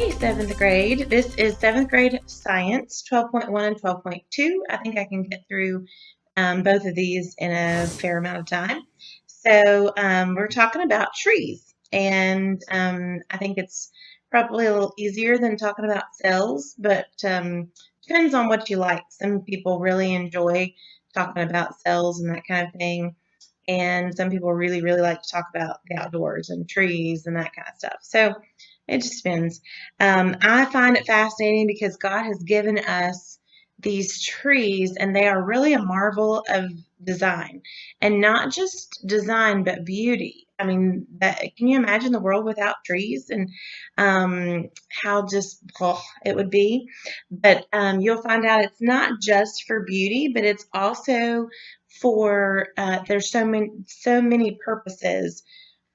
Hey, seventh grade. This is seventh grade science, 12.1 and 12.2. I think I can get through both of these in a fair amount of time. So, we're talking about trees, and I think it's probably a little easier than talking about cells, but depends on what you like. Some people really enjoy talking about cells and that kind of thing, and some people really, really like to talk about the outdoors and trees and that kind of stuff. So it just depends. I find it fascinating because God has given us these trees, and they are really a marvel of design, and not just design, but beauty. I mean, can you imagine the world without trees and how just it would be? But you'll find out it's not just for beauty, but it's also for there's so many purposes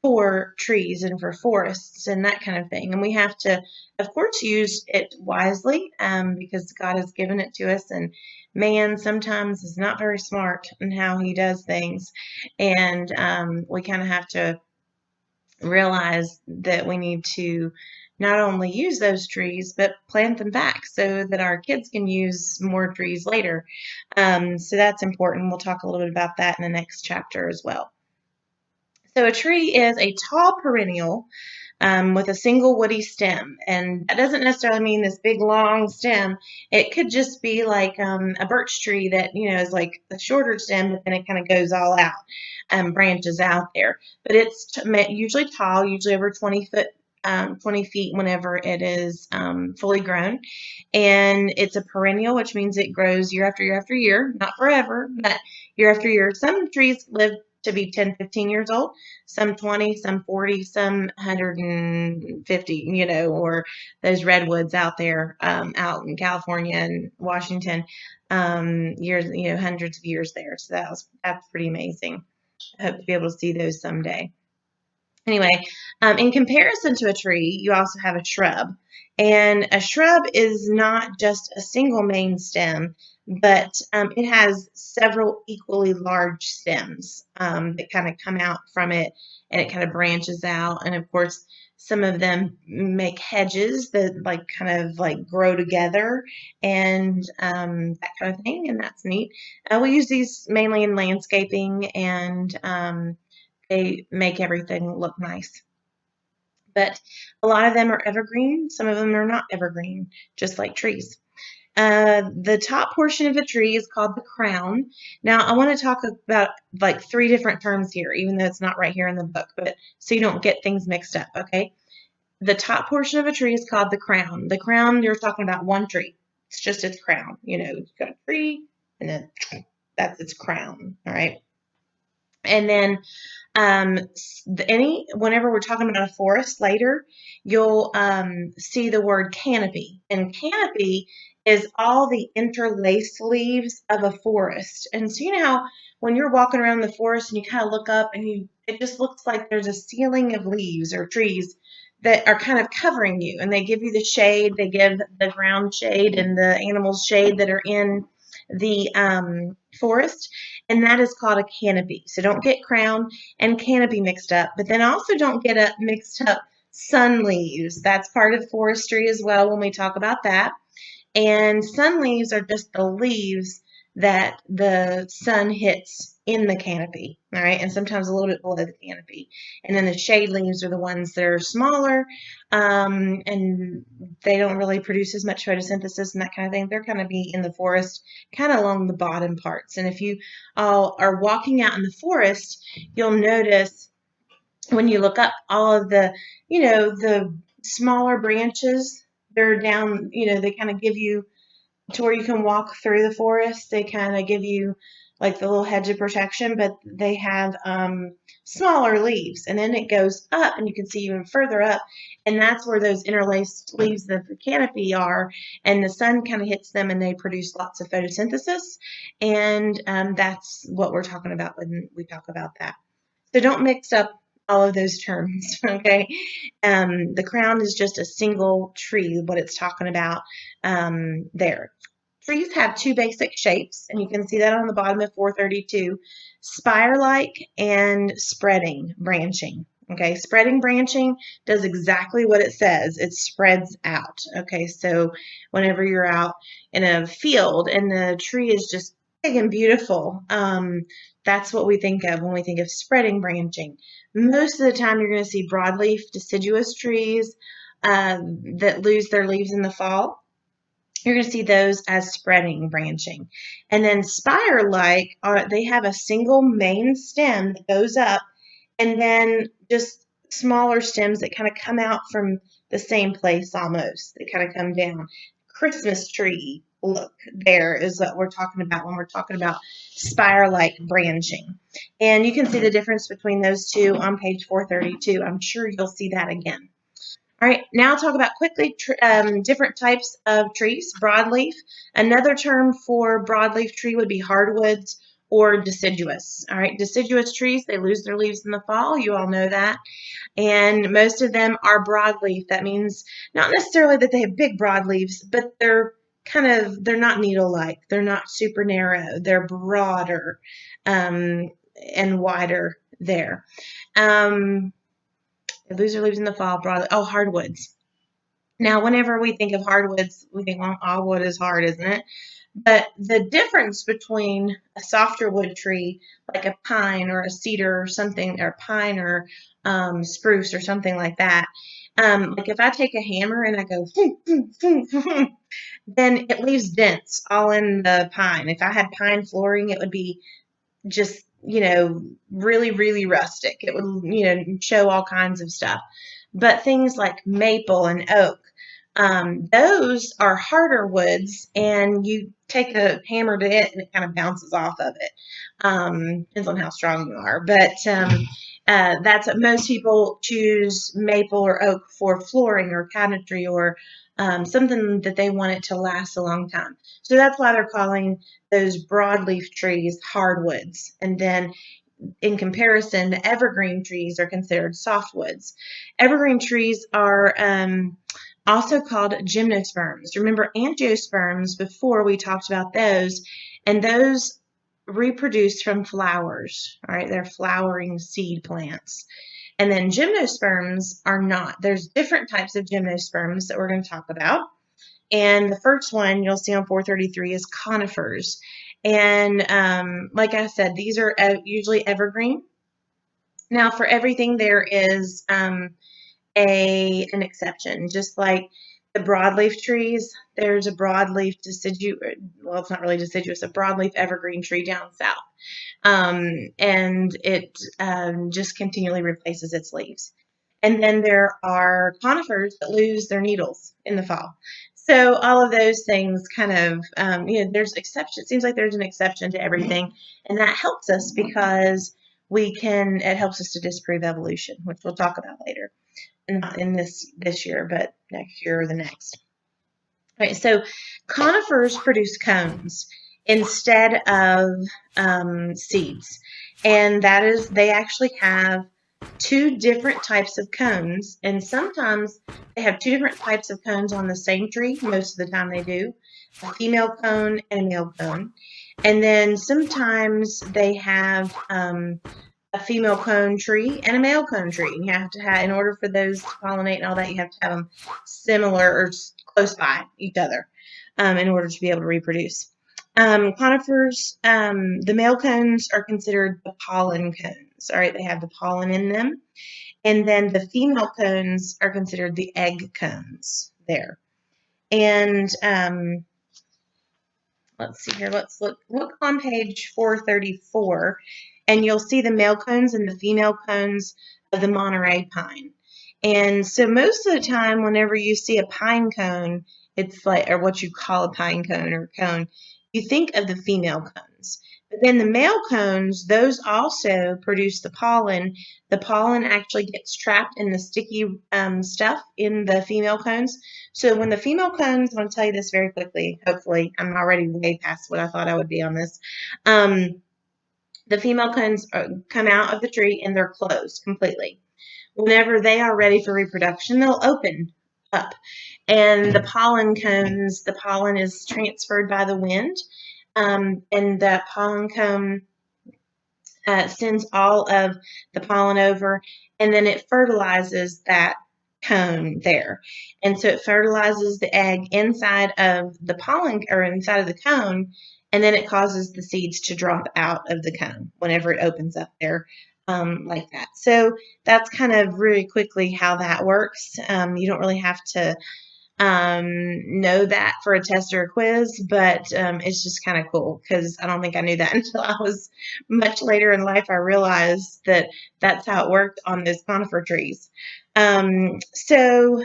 for trees and for forests and that kind of thing. And we have to, of course, use it wisely because God has given it to us. And man sometimes is not very smart in how he does things. And we kind of have to realize that we need to not only use those trees, but plant them back so that our kids can use more trees later. So that's important. We'll talk a little bit about that in the next chapter as well. So a tree is a tall perennial with a single woody stem. And that doesn't necessarily mean this big long stem. It could just be like a birch tree that, is like a shorter stem, but then it kind of goes all out, branches out there. But it's usually tall, usually over 20 feet whenever it is fully grown. And it's a perennial, which means it grows year after year after year, not forever, but year after year. Some trees live to be 10, 15 years old, some 20, some 40, some 150, or those redwoods out there, out in California and Washington, years, hundreds of years there. So that's pretty amazing. I hope to be able to see those someday. Anyway, in comparison to a tree, you also have a shrub. And a shrub is not just a single main stem, but it has several equally large stems that kind of come out from it, and it kind of branches out. And of course, some of them make hedges that kind of grow together and that kind of thing. And that's neat. We use these mainly in landscaping, and they make everything look nice. But a lot of them are evergreen. Some of them are not evergreen, just like trees. The top portion of a tree is called the crown. Now, I want to talk about like three different terms here, even though it's not right here in the book, but so you don't get things mixed up, okay? The top portion of a tree is called the crown. The crown, you're talking about one tree. It's just its crown. You've got a tree, and then that's its crown, all right? And then whenever we're talking about a forest later, you'll see the word canopy. And canopy is all the interlaced leaves of a forest. And so how when you're walking around the forest and you kind of look up and it just looks like there's a ceiling of leaves or trees that are kind of covering you, and they give you the shade, they give the ground shade and the animals shade that are in the forest, and that is called a canopy. So don't get crown and canopy mixed up, but then also don't get mixed up sun leaves. That's part of forestry as well when we talk about that. And sun leaves are just the leaves that the sun hits in the canopy, all right, and sometimes a little bit below the canopy. And then the shade leaves are the ones that are smaller, and they don't really produce as much photosynthesis and that kind of thing. They're going to be in the forest, kind of along the bottom parts. And if you are walking out in the forest, you'll notice when you look up all of the smaller branches, they're down, they kind of give you to where you can walk through the forest. They kind of give you like the little hedge of protection, but they have smaller leaves. And then it goes up, and you can see even further up. And that's where those interlaced leaves of the canopy are. And the sun kind of hits them, and they produce lots of photosynthesis. And that's what we're talking about when we talk about that. So don't mix up all of those terms, okay? The crown is just a single tree, what it's talking about there. Trees have two basic shapes, and you can see that on the bottom of 432, spire-like and spreading, branching, Okay, spreading branching does exactly what it says. It spreads out. Okay, so whenever you're out in a field and the tree is just big and beautiful, that's what we think of when we think of spreading branching. Most of the time, you're going to see broadleaf deciduous trees that lose their leaves in the fall. You're going to see those as spreading branching. And then spire-like, they have a single main stem that goes up and then just smaller stems that kind of come out from the same place almost. They kind of come down. Christmas tree look there is what we're talking about when we're talking about spire-like branching. And you can see the difference between those two on page 432. I'm sure you'll see that again. All right, now I'll talk about quickly different types of trees. Broadleaf. Another term for broadleaf tree would be hardwoods or deciduous. All right, deciduous trees, they lose their leaves in the fall. You all know that. And most of them are broadleaf. That means not necessarily that they have big broadleaves, but they're not needle-like. They're not super narrow. They're broader and wider there. They lose their leaves in the fall. Hardwoods. Now, whenever we think of hardwoods, we think, well, all wood is hard, isn't it? But the difference between a softer wood tree, like a pine or a cedar or something, or pine or spruce or something like that, like if I take a hammer and I go, then it leaves dents all in the pine. If I had pine flooring, it would be just, really, really rustic. It would, show all kinds of stuff. But things like maple and oak, those are harder woods, and you take a hammer to it and it kind of bounces off of it. Depends on how strong you are. But that's what most people choose maple or oak for flooring or cabinetry or something that they want it to last a long time. So that's why they're calling those broadleaf trees hardwoods. And then in comparison, the evergreen trees are considered softwoods. Evergreen trees are also called gymnosperms. Remember angiosperms before we talked about those, and those reproduce from flowers. All right, they're flowering seed plants. And then gymnosperms are not. There's different types of gymnosperms that we're going to talk about. And the first one you'll see on 433 is conifers. And like I said, these are usually evergreen. Now, for everything, there is an exception. Just like the broadleaf trees, there's a broadleaf deciduous, well, it's not really deciduous, a broadleaf evergreen tree down south. And it just continually replaces its leaves. And then there are conifers that lose their needles in the fall. So all of those things kind of, there's exception. It seems like there's an exception to everything, and that helps us because it helps us to disprove evolution, which we'll talk about later, not in this year, but next year or the next. All right, so conifers produce cones instead of seeds, and they actually have two different types of cones, and sometimes they have two different types of cones on the same tree. Most of the time they do, a female cone and a male cone. And then sometimes they have a female cone tree and a male cone tree. You have to have, in order for those to pollinate and all that, you have to have them similar or close by each other in order to be able to reproduce. Conifers, the male cones are considered the pollen cones. All right, they have the pollen in them. And then the female cones are considered the egg cones there. And let's see here. Let's look on page 434, and you'll see the male cones and the female cones of the Monterey pine. And so most of the time, whenever you see a pine cone, it's like, or what you call a pine cone or cone, you think of the female cones. But then the male cones, those also produce the pollen. The pollen actually gets trapped in the sticky stuff in the female cones. So when the female cones, I'm going to tell you this very quickly. Hopefully, I'm already way past what I thought I would be on this. The female cones come out of the tree and they're closed completely. Whenever they are ready for reproduction, they'll open up. And the pollen cones, the pollen is transferred by the wind. And that pollen cone sends all of the pollen over, and then it fertilizes that cone there. And so it fertilizes the egg inside of the pollen or inside of the cone, and then it causes the seeds to drop out of the cone whenever it opens up there like that. So that's kind of really quickly how that works. You don't really have to know that for a test or a quiz, but it's just kind of cool because I don't think I knew that until I was much later in life. I realized that that's how it worked on those conifer trees. So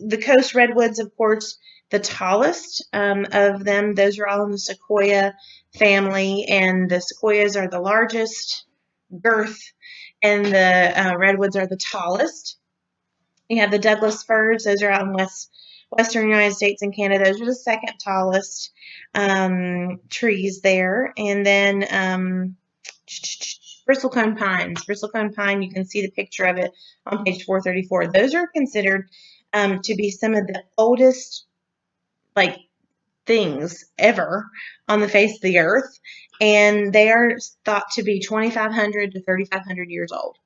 the coast redwoods, of course, the tallest of them, those are all in the sequoia family, and the sequoias are the largest girth, and the redwoods are the tallest. You have the Douglas firs; those are out in western United States and Canada. Those are the second tallest trees there. And then bristlecone pines. Bristlecone pine, you can see the picture of it on page 434. Those are considered to be some of the oldest, like, things ever on the face of the earth, and they are thought to be 2,500 to 3,500 years old.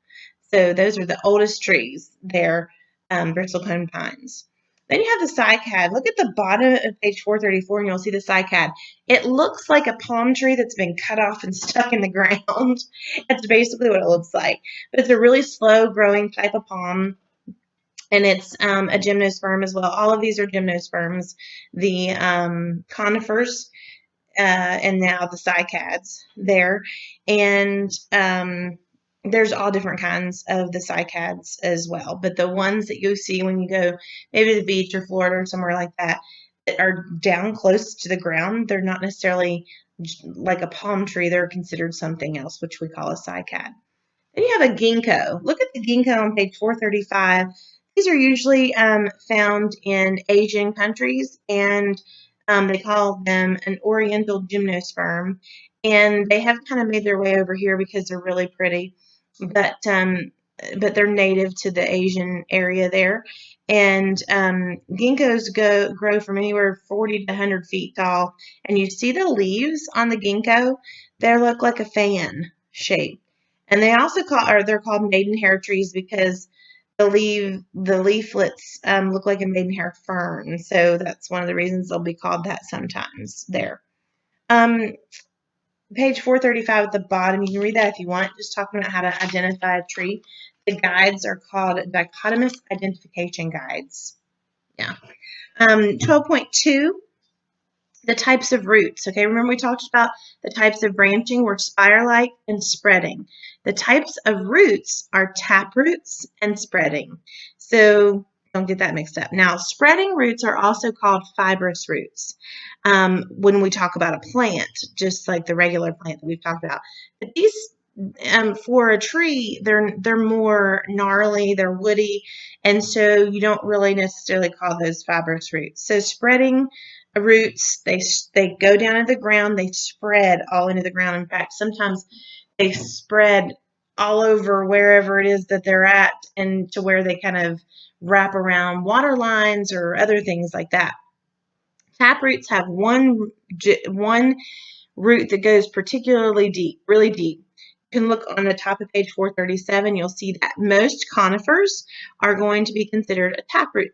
So those are the oldest trees there, bristlecone pines. Then you have the cycad. Look at the bottom of page 434 and you'll see the cycad. It looks like a palm tree that's been cut off and stuck in the ground. That's basically what it looks like. But it's a really slow growing type of palm, and it's a gymnosperm as well. All of these are gymnosperms. The conifers and now the cycads there. And there's all different kinds of the cycads as well. But the ones that you see when you go maybe to the beach or Florida or somewhere like that are down close to the ground, they're not necessarily like a palm tree. They're considered something else, which we call a cycad. Then you have a ginkgo. Look at the ginkgo on page 435. These are usually found in Asian countries, and they call them an oriental gymnosperm. And they have kind of made their way over here because they're really pretty, but they're native to the Asian area there. And ginkgos grow from anywhere 40 to 100 feet tall. And you see the leaves on the ginkgo; they look like a fan shape. And they're called maidenhair trees because the leaflets look like a maidenhair fern. So that's one of the reasons they'll be called that sometimes there. Um, Page 435 at the bottom, you can read that if you want, just talking about how to identify a tree. The guides are called dichotomous identification guides. Yeah. 12.2, the types of roots. Okay, remember we talked about the types of branching were spire-like and spreading. The types of roots are tap roots and spreading. So don't get that mixed up. Now, spreading roots are also called fibrous roots when we talk about a plant, just like the regular plant that we've talked about. But these, for a tree, they're more gnarly, they're woody, and so you don't really necessarily call those fibrous roots. So spreading roots, they go down into the ground, they spread all into the ground. In fact, sometimes they spread all over wherever it is that they're at, and to where they kind of wrap around water lines or other things like that. Tap roots have one root that goes particularly deep, really deep. You can look on the top of page 437. You'll see that most conifers are going to be considered a taproot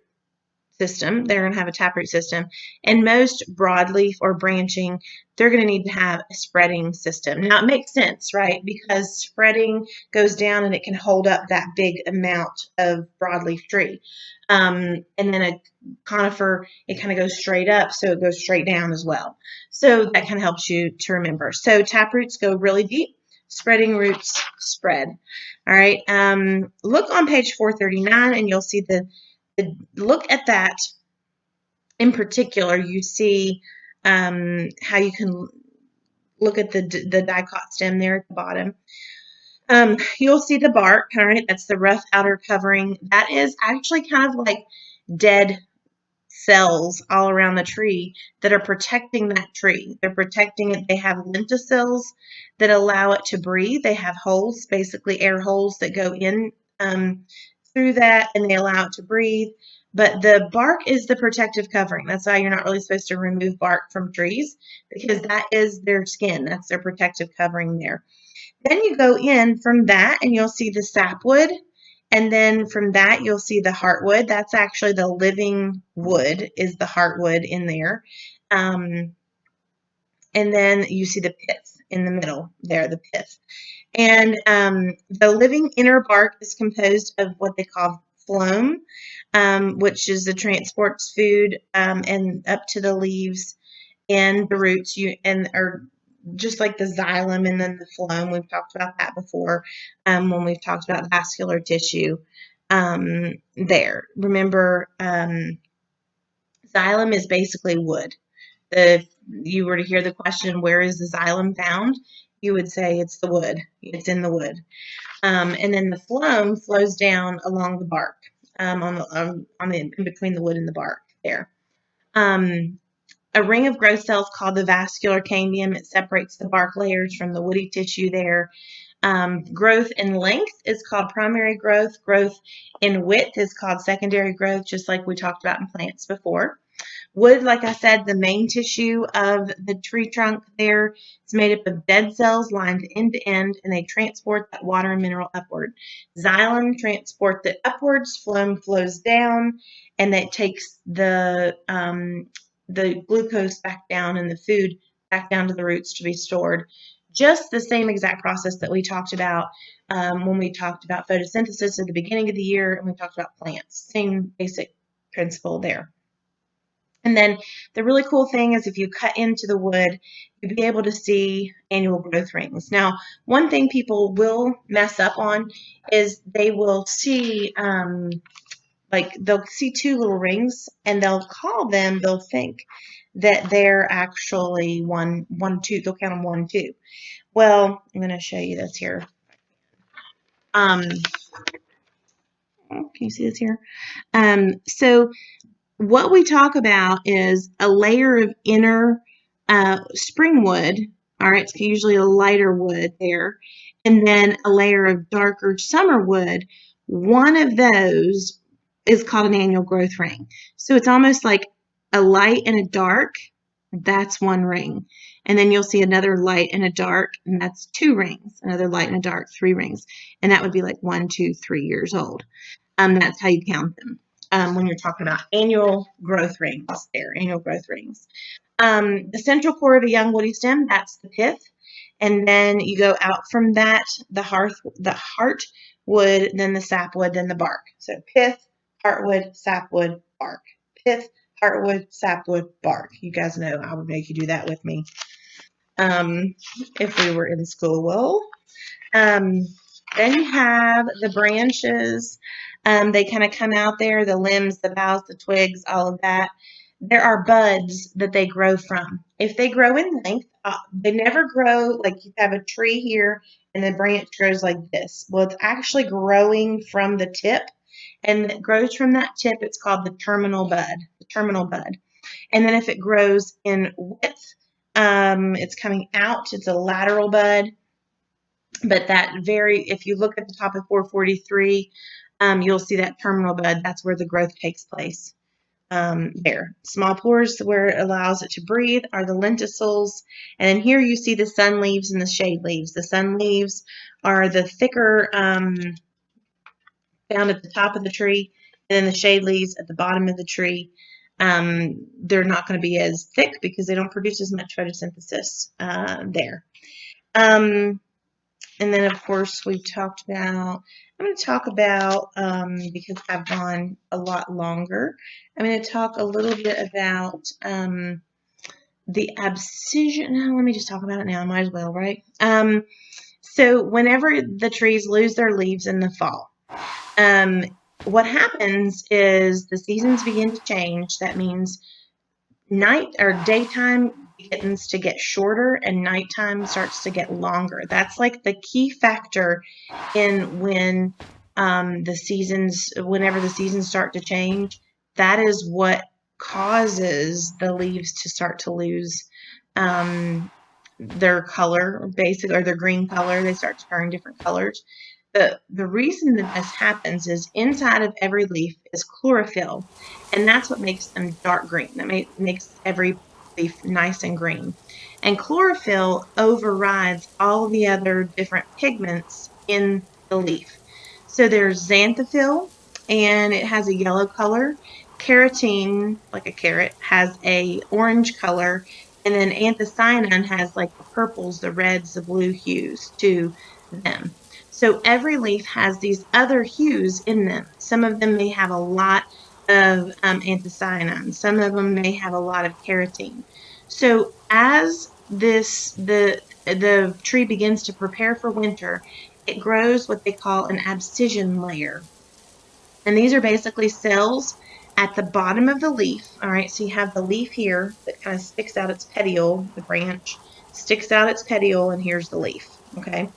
system. They're going to have a taproot system. And most broadleaf or branching, they're going to need to have a spreading system. Now, it makes sense, right? Because spreading goes down and it can hold up that big amount of broadleaf tree. And then a conifer, it kind of goes straight up, so it goes straight down as well. So that kind of helps you to remember. So taproots go really deep. Spreading roots spread. All right. Look on page 439 and you'll see look at that in particular. You see how you can look at the dicot stem there at the bottom. You'll see the bark, all right? That's the rough outer covering. That is actually kind of like dead cells all around the tree that are protecting that tree. They're protecting it. They have lenticels that allow it to breathe. They have holes, basically air holes that go in through that, and they allow it to breathe. But the bark is the protective covering. That's why you're not really supposed to remove bark from trees, because that is their skin. That's their protective covering there. Then you go in from that and you'll see the sapwood And then from that, you'll see the heartwood. That's actually the living wood, is the heartwood in there. And then you see the pith in the middle there, the pith. And the living inner bark is composed of what they call phloem, which is the transports food and up to the leaves and the roots. Or just like the xylem and then the phloem. We've talked about that before when we've talked about vascular tissue. There, remember, xylem is basically wood. If you were to hear the question, where is the xylem found? You would say it's the wood. It's in the wood. And then the phloem flows down along the bark, in between the wood and the bark there. A ring of growth cells called the vascular cambium. It separates the bark layers from the woody tissue there. Growth in length is called primary growth. Growth in width is called secondary growth, just like we talked about in plants before. Wood, like I said, the main tissue of the tree trunk there is made up of dead cells lined end to end, and they transport that water and mineral upward. Xylem transports it upwards, phloem flows down, and that takes the glucose back down and the food back down to the roots to be stored. Just the same exact process that we talked about when we talked about photosynthesis at the beginning of the year, and we talked about plants. Same basic principle there. And then the really cool thing is if you cut into the wood, you'll be able to see annual growth rings. Now, one thing people will mess up on is they will see, they'll see two little rings and they'll think that they're actually one, two. They'll count them 1, 2. Well, I'm going to show you this here. Can you see this here? So what we talk about is a layer of inner spring wood. All right, it's usually a lighter wood there, and then a layer of darker summer wood. One of those is called an annual growth ring. So it's almost like a light and a dark. That's one ring. And then you'll see another light and a dark, and that's 2 rings. Another light and a dark, 3 rings. And that would be like 1, 2, 3 years old. That's how you count them. When you're talking about annual growth rings there, annual growth rings. The central core of a young woody stem, that's the pith. And then you go out from that, the heartwood, then the sapwood, then the bark. So pith, heartwood, sapwood, bark. Pith, heartwood, sapwood, bark. You guys know I would make you do that with me if we were in school. Well, then you have the branches. They kind of come out there, the limbs, the boughs, the twigs, all of that. There are buds that they grow from. If they grow in length, they never grow like you have a tree here and the branch grows like this. Well, it's actually growing from the tip, and it grows from that tip. It's called the terminal bud. The terminal bud. And then if it grows in width, it's coming out. It's a lateral bud. But if you look at the top of 443, you'll see that terminal bud. That's where the growth takes place. There. Small pores where it allows it to breathe are the lenticels. And then here you see the sun leaves and the shade leaves. The sun leaves are the thicker found at the top of the tree, and then the shade leaves at the bottom of the tree. They're not going to be as thick because they don't produce as much photosynthesis there. And then, of course, I'm going to talk about, because I've gone a lot longer, I'm going to talk a little bit about the abscission. No, let me just talk about it now. Might as well, right? So whenever the trees lose their leaves in the fall, what happens is the seasons begin to change. That means night or daytime begins to get shorter and nighttime starts to get longer. That's like the key factor in whenever the seasons start to change. That is what causes the leaves to start to lose their color, basically, or their green color. They start to turn different colors. The reason that this happens is inside of every leaf is chlorophyll, and that's what makes them dark green. That makes every leaf nice and green. And chlorophyll overrides all the other different pigments in the leaf. So there's xanthophyll, and it has a yellow color. Carotene, like a carrot, has a orange color, and then anthocyanin has like the purples, the reds, the blue hues to them. So every leaf has these other hues in them. Some of them may have a lot of anthocyanin. Some of them may have a lot of carotene. So as the tree begins to prepare for winter, it grows what they call an abscission layer. And these are basically cells at the bottom of the leaf. All right, so you have the leaf here that kind of sticks out its petiole, the branch sticks out its petiole, and here's the leaf. Okay,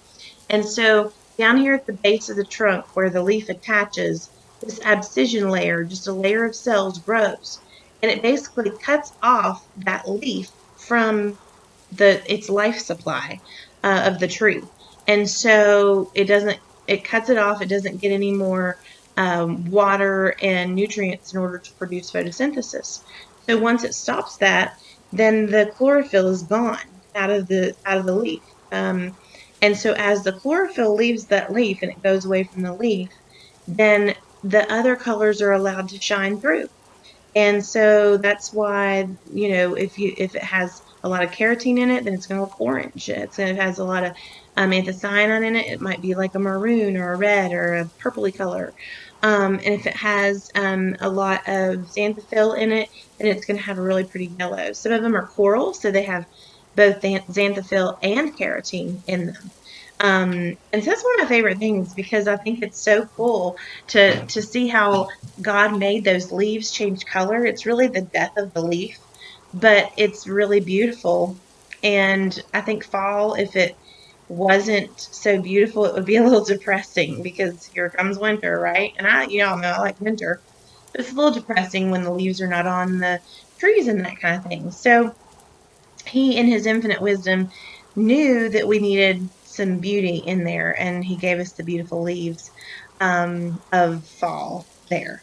and so down here at the base of the trunk where the leaf attaches, this abscission layer, just a layer of cells, grows. And it basically cuts off that leaf from its life supply of the tree. And so it cuts it off. It doesn't get any more water and nutrients in order to produce photosynthesis. So once it stops that, then the chlorophyll is gone out of the leaf. And so as the chlorophyll leaves that leaf and it goes away from the leaf, then the other colors are allowed to shine through. And so that's why, if it has a lot of carotene in it, then it's going to look orange. If it has a lot of anthocyanin in it, it might be like a maroon or a red or a purpley color. And if it has a lot of xanthophyll in it, then it's going to have a really pretty yellow. Some of them are coral, so they have both xanthophyll and carotene in them. And so that's one of my favorite things because I think it's so cool to see how God made those leaves change color. It's really the death of the leaf, but it's really beautiful. And I think fall, if it wasn't so beautiful, it would be a little depressing because here comes winter, right? And y'all know I like winter. But it's a little depressing when the leaves are not on the trees and that kind of thing. So he, in his infinite wisdom, knew that we needed some beauty in there, and he gave us the beautiful leaves of fall there.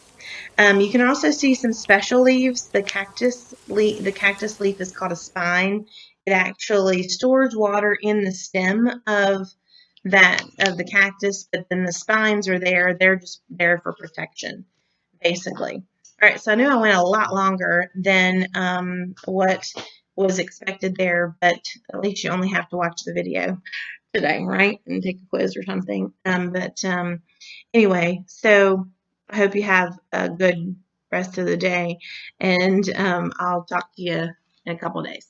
You can also see some special leaves. The cactus leaf is called a spine. It actually stores water in the stem of the cactus, but then the spines are there. They're just there for protection, basically. All right, so I knew I went a lot longer than what was expected there, but at least you only have to watch the video today, right? And take a quiz or something. But anyway, so I hope you have a good rest of the day, and I'll talk to you in a couple days.